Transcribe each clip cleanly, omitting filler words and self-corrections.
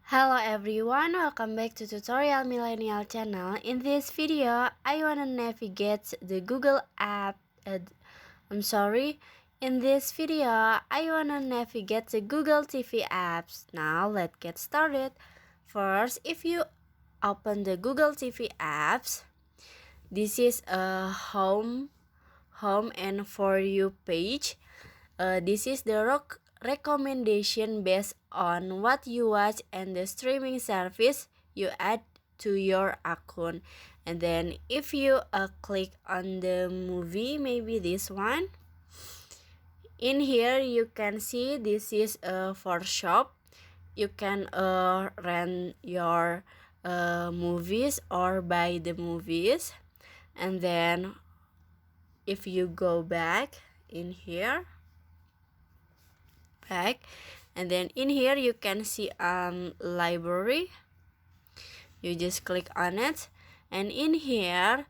Hello everyone, welcome back to Tutorial Millennial channel. In this video, I wanna navigate the Google app. In this video, I wanna navigate the Google TV apps. Now let's get started. First, if you open the Google TV apps, this is a home and for you page. This is the recommendation based on what you watch and the streaming service you add to your account. And then if you click on the movie, maybe this one, in here you can see this is for shop. You can rent your movies or buy the movies. And then if you go back in here, and then in here you can see library. You just click on it, and in here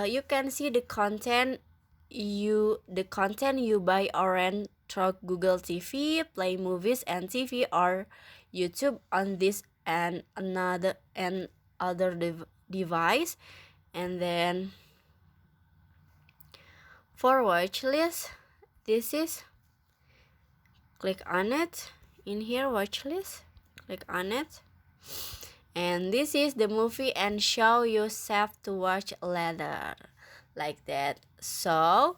you can see the content you buy or rent through Google TV, Play Movies and TV, or YouTube on this and other device. And then for watch list, this is, click on it. In here, watch list, click on it, and this is the movie and show you save to watch later, like that. So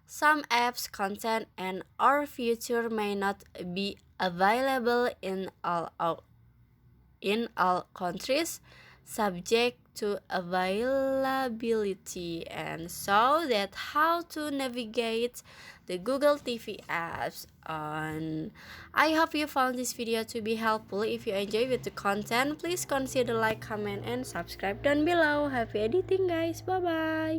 some apps, content and or feature may not be available in all countries, subject to availability. And so that's how to navigate the Google TV apps on. I hope you found this video to be helpful. If you enjoy with the content, please consider like, comment and subscribe down below. Happy editing guys, bye bye.